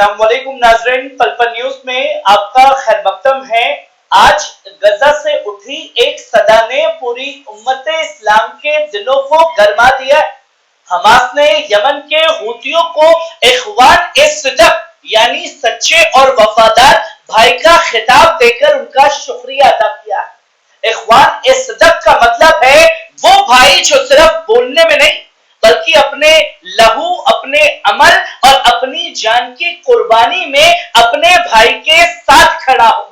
अस्सलाम वालेकुम नाज़रीन, पल पल न्यूज में आपका खैर मकदम है। आज गजा से उठी एक सदा ने पूरी उम्मत इस्लाम के दिलों को गरमा दिया। हमास ने यमन के हूतियों को इख्वान-ए-सिद्क़ यानी सच्चे और वफादार भाई का खिताब देकर उनका शुक्रिया अदा किया। इख्वान-ए-सिद्क़ का मतलब है वो भाई जो सिर्फ बोलने में नहीं बल्कि अपने लहू, अपने अमल और अपनी जान की कुर्बानी में अपने भाई के साथ खड़ा हो।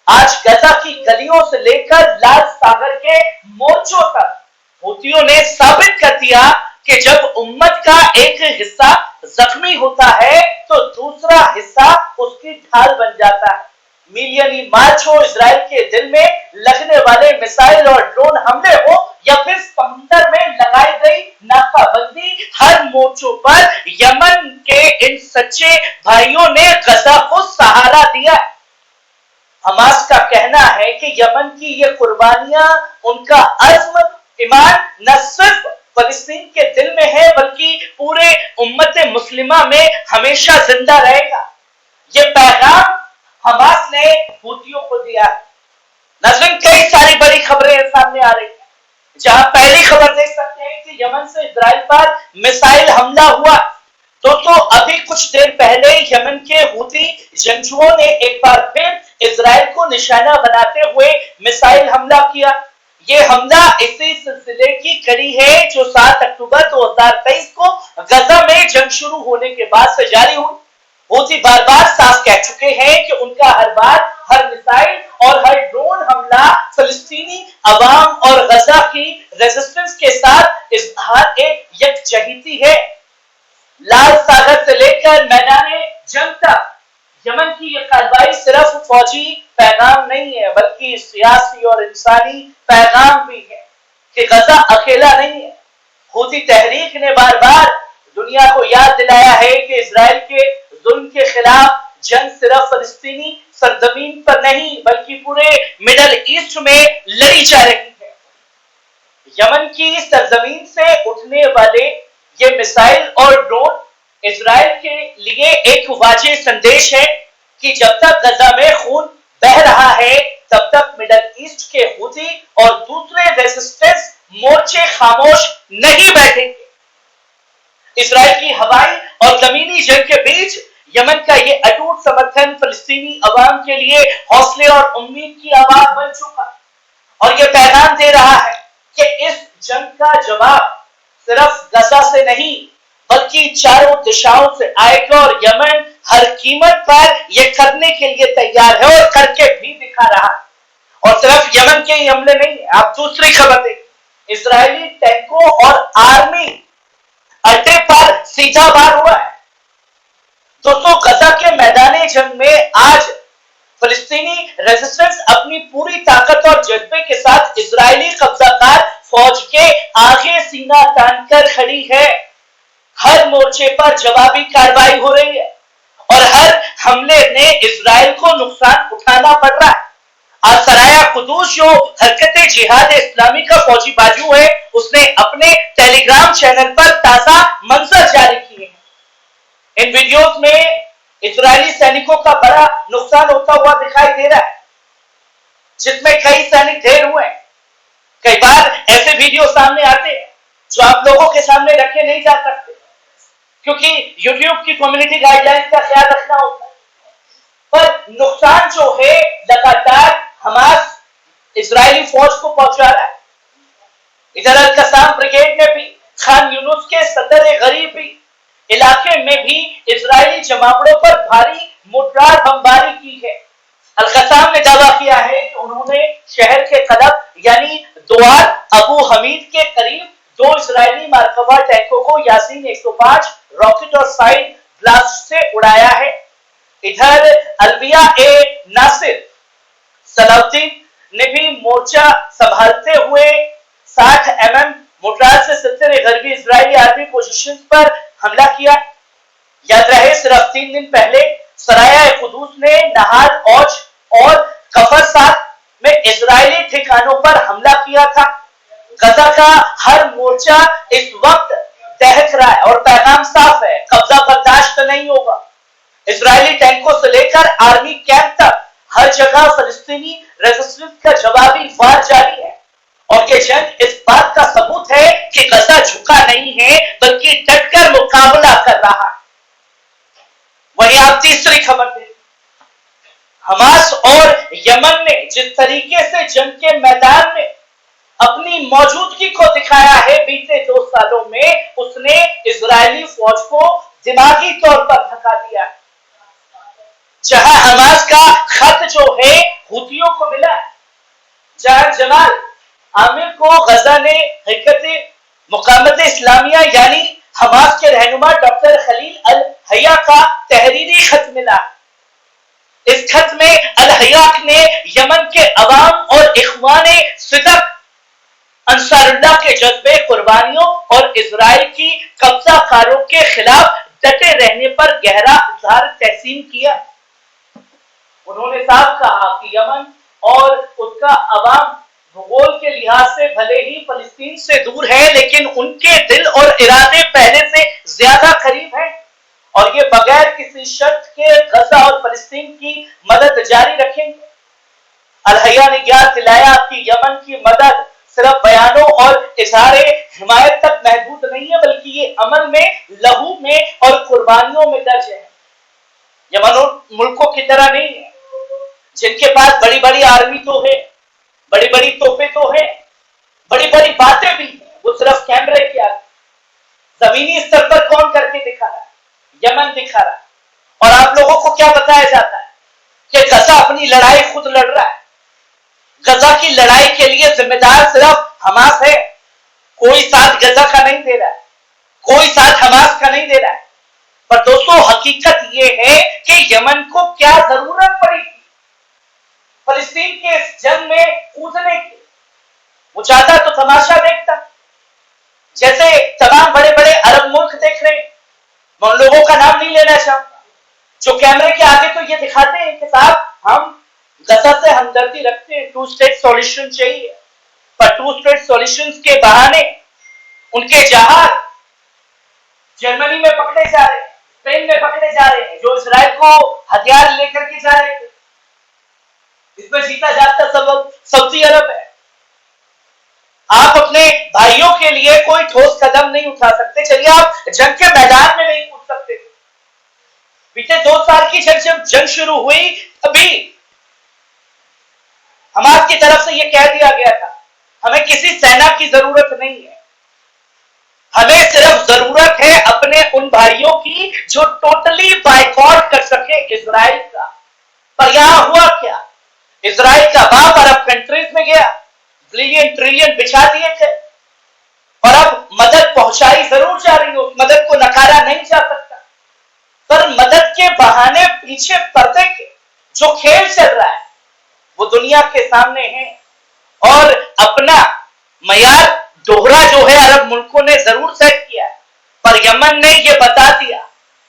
आज गजा की गलियों से लेकर लाल सागर के मोर्चों तक हूतियों ने साबित कर दिया कि जब उम्मत का एक हिस्सा जख्मी होता है तो दूसरा हिस्सा उसकी ढाल बन जाता है। मिलियनी मार्च हो, इजराइल के दिल में लगने वाले मिसाइल और ड्रोन हमले हो या फिर समंदर में लगाई गई नाकाबंदी, हर मोर्चों पर यमन के इन सच्चे भाइयों ने गजा को सहारा दिया। हमास का कहना है कि यमन की ये कुर्बानियां, उनका अज़्म, ईमान न सिर्फ फलस्तीन के दिल में है बल्कि पूरे उम्मत मुस्लिमा में हमेशा जिंदा रहेगा। ये पैगाम हमास ने हूतियों को दिया। नाज़रीन, कई सारी बड़ी खबरें सामने आ रही हैं। जहां पहली खबर देख सकते हैं कि यमन से इजराइल पर मिसाइल हमला हुआ, तो अभी कुछ देर पहले यमन के हूती जंगजुओं ने एक बार फिर इजराइल को निशाना बनाते हुए मिसाइल हमला किया। ये हमला इसी सिलसिले की कड़ी है जो 7 अक्टूबर 2023 को गजा में जंग शुरू होने के बाद से जारी हुई। हूती बार बार साफ कह चुके हैं कि उनका हर बार, हर मिसाइल और हर ड्रोन हमला फलस्तीनी अवाम और गजा की रेजिस्टेंस के साथ इजहार यकजहती है। लाल सागर से लेकर मैदाने जंग तक यमन की यह कार्रवाई सिर्फ फौजी पैगाम नहीं है बल्कि सियासी और इंसानी पैगाम भी है कि गजा अकेला नहीं है। हूती तहरीक ने बार बार दुनिया को याद दिलाया है कि इजराइल के जुल्म के खिलाफ जंग सिर्फ फलस्तीनी सरजमीन पर नहीं बल्कि पूरे मिडल ईस्ट में लड़ी जा रही है। यमन की सरजमीन से उठने वाले ये मिसाइल और ड्रोन इजराइल के लिए एक वाज़ेह संदेश है कि जब तक गजा में खून बह रहा है तब तक मिडल ईस्ट के हूती और दूसरे रेजिस्टेंस मोर्चे खामोश नहीं बैठेंगे। इजराइल की हवाई और जमीनी जंग के बीच यमन का ये अटूट समर्थन फलस्तीनी अवाम के लिए हौसले और उम्मीद की आवाज बन चुका और ये पैगाम दे रहा है कि इस जंग का जवाब सिर्फ गजा से नहीं बल्कि चारों दिशाओं से आएगा और यमन हर कीमत पर यह करने के लिए तैयार है और करके भी दिखा रहा है। और सिर्फ यमन के ही हमले नहीं, आप दूसरी खबर देखिए, इजरायली टैंकों और आर्मी अड्डे पर सीधा वार हुआ है। दोस्तों, गजा के मैदाने जंग में आज फलस्तीनी रेजिस्टेंस अपनी पूरी ताकत और जज्बे के साथ इजरायली कब्जाकार फौज के आगे सीना तानकर खड़ी है। हर मोर्चे पर जवाबी कार्रवाई हो रही है और हर हमले ने इजराइल को नुकसान उठाना पड़ रहा है। आज सराया कुदूस जो हरकत जिहाद इस्लामी का फौजी बाजू है, उसने अपने टेलीग्राम चैनल पर ताजा मंजर जारी किए हैं। इन वीडियोस में इजरायली सैनिकों का बड़ा नुकसान होता हुआ दिखाई दे रहा है, जिसमें कई सैनिक ढेर हुए हैं। कई बार ऐसे वीडियो सामने आते हैं जो आप लोगों के सामने रखे नहीं जा सकते क्योंकि YouTube की कम्युनिटी गाइडलाइंस का ख्याल रखना होता है। पर नुकसान जो है लगातार हमास इजरायली फौज को पहुंचा रहा है। इधर अल-कसाम ब्रिगेड में भी, खान यूनुस के सदर गरीब भी इलाके में भी इजरायली जमावड़ों पर भारी मोर्टार बमबारी की है। अल-कसाम ने दावा किया है कि उन्होंने शहर के कलब यानी दुआर अबू हमीद के करीब 2 इजरायली मरकबा टैंकों को यासीन 105 रॉकेट और साइड ब्लास्ट से उड़ाया है। इधर अलविया ए नासिर सलाउद्दीन ने भी मोर्चा संभालते हुए 60 mm मोर्टार से सत्तर गरबी इजरायली आर्मी पोजीशंस पर हमला किया। याद रहे, सिर्फ 3 दिन पहले सराया कुदूस ने नहार औज और कफर साथ में इजरायली ठिकानों पर हमला किया था। गजा का हर मोर्चा इस वक्त दहक रहा है और पैगाम साफ है, कब्जा बर्दाश्त नहीं होगा। इजरायली टैंकों से लेकर आर्मी कैंप तक हर जगह फिलिस्तीनी रेजिस्टेंस का जवाबी वार जारी है। और ये जंग इस बात का सबूत है कि गजा झुका नहीं है बल्कि डटकर मुकाबला कर रहा है। वहीं आप तीसरी खबर दें, हमास और यमन ने जिस तरीके से जंग के मैदान में अपनी मौजूदगी को दिखाया है बीते 2 सालों में, उसने इजरायली फौज को दिमागी तौर पर थका दिया। जहां हमास का खत जो है हुतियों को मिला, जहां जमाल आमिर को गजा ने हरकत मुकामत इस्लामिया यानी हमास के रहनुमा डॉक्टर खलील अल हया का तहरीरी खत मिला। इस खत में अल हया ने यमन के अवाम और इख्वाने सिदक अंसारुल्लाह के जज्बे, कुर्बानियों और इजराइल की कब्जाकारों के खिलाफ डटे रहने पर गहरा इजहार तहसीन किया। उन्होंने साफ कहा कि यमन और उसका अवाम भूगोल के लिहाज से भले ही फलस्तीन से दूर है, लेकिन उनके दिल और इरादे पहले से ज्यादा करीब हैं और ये बगैर किसी शर्त के गजा और फलस्तीन की मदद जारी रखेंगे। अल हया ने याद दिलाया कि यमन की मदद सिर्फ बयानों और इजहारे हिमायत तक महदूद नहीं है, बल्कि ये अमल में, लहू में और कुर्बानियों में दर्ज है। यमन उन मुल्कों की तरह नहीं है जिनके पास बड़ी बड़ी आर्मी तो है, बड़ी बड़ी तोपें तो है, बड़ी बड़ी बातें भी है, वो सिर्फ कैमरे की आगे जमीनी स्तर पर कौन करके दिखा रहा है? यमन दिखा रहा है। और आप लोगों को क्या बताया जाता है कि गजा अपनी लड़ाई खुद लड़ रहा है। गजा की लड़ाई के लिए जिम्मेदार सिर्फ हमास है, कोई साथ गजा का नहीं दे रहा है, कोई साथ हमास का नहीं दे रहा है। पर दोस्तों हकीकत यह है कि यमन को क्या जरूरत पड़ी फलस्तीन के इस जंग में कूदने की? वो चाहता तो तमाशा देखता, जैसे तमाम बड़े बड़े अरब मुल्क देख रहे हैं। मैं उन लोगों का नाम नहीं लेना चाहूंगा जो कैमरे के आगे तो ये दिखाते हैं कि साहब हम गजा से हमदर्दी रखते हैं, 2 स्टेट सॉल्यूशन चाहिए, पर 2 स्टेट सॉल्यूशन के बहाने उनके जहाज जर्मनी में पकड़े जा रहे हैं, स्पेन में पकड़े जा रहे हैं, जो इजराइल को हथियार लेकर के जा रहे थे। इसमें जीता जागता सबब सऊदी अरब है। आप अपने भाइयों के लिए कोई ठोस कदम नहीं उठा सकते, चलिए आप जंग के मैदान में नहीं कूद सकते। बीते 2 साल की जब जंग शुरू हुई, अभी हमास की तरफ से यह कह दिया गया था हमें किसी सेना की जरूरत नहीं है, हमें सिर्फ जरूरत है अपने उन भाइयों की जो टोटली बायकॉट कर सके इजराइल का। पर यहां हुआ क्या? इजराइल का बाप अरब कंट्रीज में गया, बिलियन ट्रिलियन बिछा दिए थे और अब मदद पहुंचाई जरूर जा रही हो, मदद को नकारा नहीं जा सकता, पर मदद के बहाने पीछे पर्दे के जो खेल चल रहा है वो दुनिया के सामने है। और अपना मयार दोहरा जो है अरब मुल्कों ने जरूर सेट किया है, पर यमन ने यह बता दिया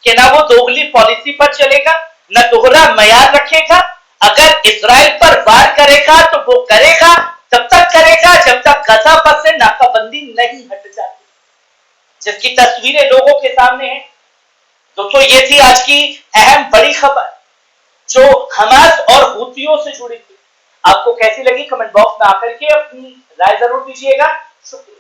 कि ना वो दोगली पॉलिसी पर चलेगा, ना दोहरा मयार रखेगा। अगर इजराइल पर वार करेगा तो वो करेगा, तब तक करेगा जब तक गजा पर से नाकाबंदी नहीं हट जाती, जिसकी तस्वीरें लोगों के सामने हैं। दोस्तों ये थी आज की अहम बड़ी खबर जो हमास और हूतियों से जुड़ी थी। आपको कैसी लगी कमेंट बॉक्स में आकर के अपनी राय जरूर दीजिएगा। शुक्रिया।